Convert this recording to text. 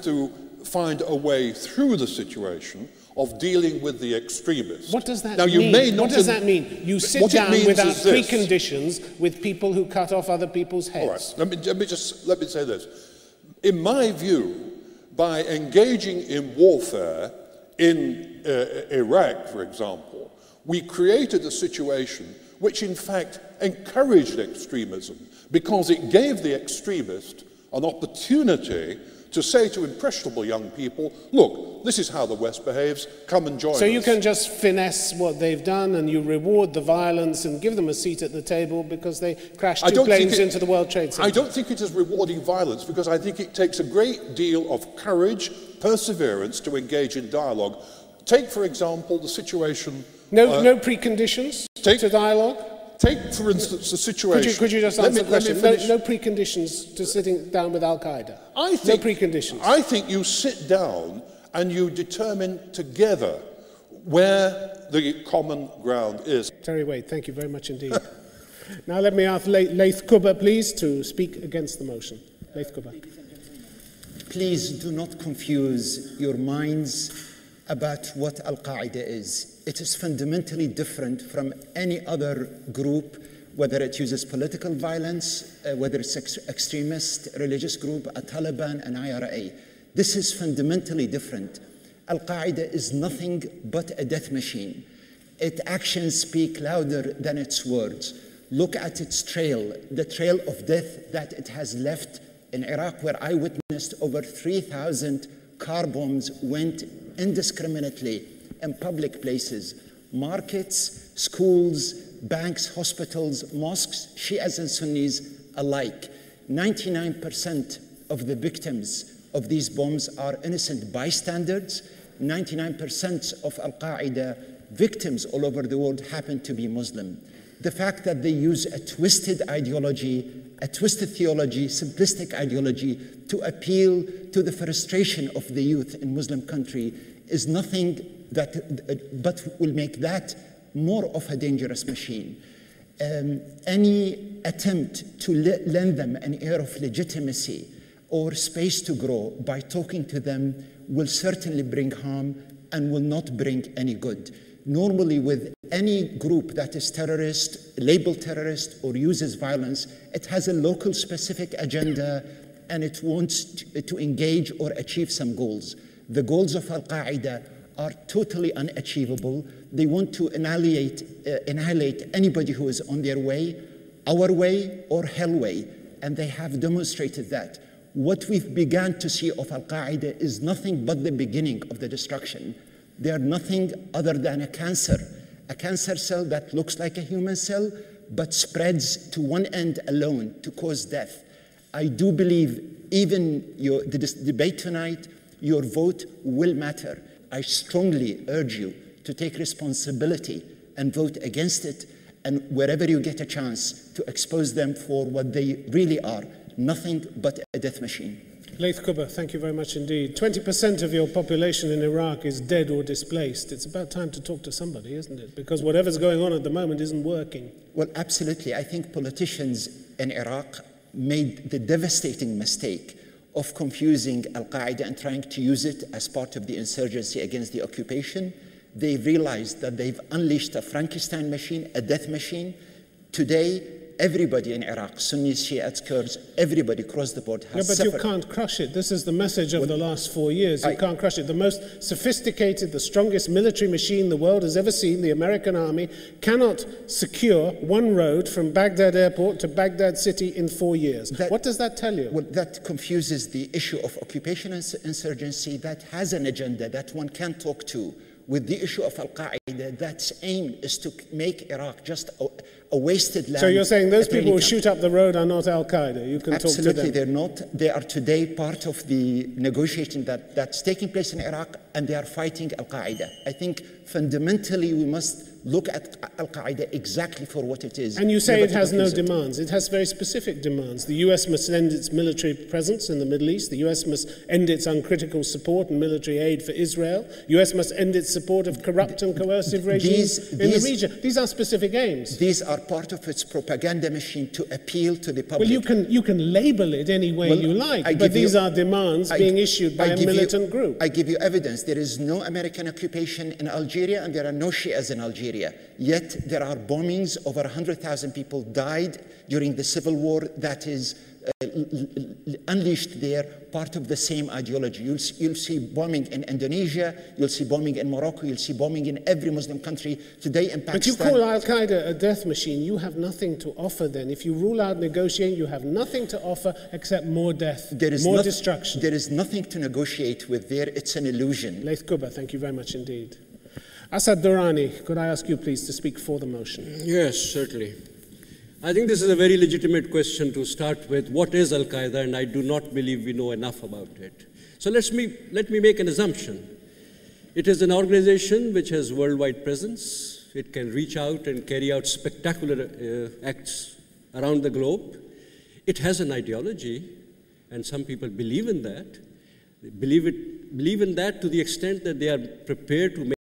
to find a way through the situation of dealing with the extremists. What does that now, mean? You may not what does that mean? You sit down without preconditions with people who cut off other people's heads. All right, let me say this. In my view, by engaging in warfare in Iraq, for example, we created a situation which in fact encouraged extremism because it gave the extremist an opportunity to say to impressionable young people, look, this is how the West behaves, come and join us. So you can just finesse what they've done and you reward the violence and give them a seat at the table because they crashed two planes into the World Trade Center. I don't think it is rewarding violence because I think it takes a great deal of courage, perseverance to engage in dialogue. Take, for example, the situation... No preconditions to dialogue? Take, for instance, the situation... Could you just answer the question? No preconditions to sitting down with Al-Qaeda? No preconditions. I think you sit down and you determine together where the common ground is. Terry Waite, thank you very much indeed. Now let me ask Laith Kubba, please, to speak against the motion. Laith Kubba. Please do not confuse your minds about what Al-Qaeda is. It is fundamentally different from any other group, whether it uses political violence, whether it's extremist religious group, a Taliban, an IRA. This is fundamentally different. Al-Qaeda is nothing but a death machine. Its actions speak louder than its words. Look at its trail, the trail of death that it has left in Iraq, where I witnessed over 3,000 car bombs went indiscriminately in public places, markets, schools, banks, hospitals, mosques, Shias and Sunnis alike. 99% of the victims of these bombs are innocent bystanders. 99% of Al-Qaeda victims all over the world happen to be Muslim. The fact that they use a twisted ideology, a twisted theology, simplistic ideology to appeal to the frustration of the youth in Muslim country is nothing but will make that more of a dangerous machine. Any attempt to lend them an air of legitimacy or space to grow by talking to them will certainly bring harm and will not bring any good. Normally with any group that is terrorist, labeled terrorist, or uses violence, it has a local specific agenda and it wants to engage or achieve some goals. The goals of Al-Qaeda are totally unachievable. They want to annihilate anybody who is on their way, our way, or hell way, and they have demonstrated that. What we've begun to see of Al-Qaeda is nothing but the beginning of the destruction. They are nothing other than a cancer cell that looks like a human cell, but spreads to one end alone to cause death. I do believe even this debate tonight, your vote will matter. I strongly urge you to take responsibility and vote against it, and wherever you get a chance to expose them for what they really are, nothing but a death machine. Laith Kubba, thank you very much indeed. 20% of your population in Iraq is dead or displaced. It's about time to talk to somebody, isn't it? Because whatever's going on at the moment isn't working. Well, absolutely. I think politicians in Iraq made the devastating mistake of confusing Al-Qaeda and trying to use it as part of the insurgency against the occupation. They realized that they've unleashed a Frankenstein machine, a death machine. Today, everybody in Iraq, Sunnis, Shiites, Kurds, everybody across the board has suffered. You can't crush it. This is the message of the last 4 years. You can't crush it. The most sophisticated, the strongest military machine the world has ever seen, the American army, cannot secure one road from Baghdad airport to Baghdad city in 4 years. What does that tell you? Well, that confuses the issue of occupation and insurgency that has an agenda that one can talk to with the issue of Al-Qaeda. That's aim is to make Iraq just a wasted land. So you're saying those people who shoot up the road are not Al-Qaeda? You can Absolutely, talk to them. They're not. They are today part of the negotiation that's taking place in Iraq, and they are fighting Al-Qaeda. I think fundamentally we must look at Al-Qaeda exactly for what it is. And you say it has no demands. It has very specific demands. The US must end its military presence in the Middle East. The US must end its uncritical support and military aid for Israel. The US must end its support of corrupt and coercive regimes in the region. These are specific aims. These are part of its propaganda machine to appeal to the public. Well, you can label it any way you like, but these are demands being issued by a militant group. I give you evidence. There is no American occupation in Algeria, and there are no Shias in Algeria. Yet there are bombings. Over 100,000 people died during the civil war that is unleashed there, part of the same ideology. You'll see bombing in Indonesia, you'll see bombing in Morocco, you'll see bombing in every Muslim country today in Pakistan. But you call Al-Qaeda a death machine. You have nothing to offer then. If you rule out negotiating, you have nothing to offer except more death, more destruction. There is nothing to negotiate with there. It's an illusion. Laith Kubba, thank you very much indeed. Asad Durrani, could I ask you please to speak for the motion? Yes, certainly. I think this is a very legitimate question to start with. What is Al-Qaeda? And I do not believe we know enough about it. So let me make an assumption. It is an organization which has worldwide presence. It can reach out and carry out spectacular acts around the globe. It has an ideology, and some people believe in that. They believe in that to the extent that they are prepared to make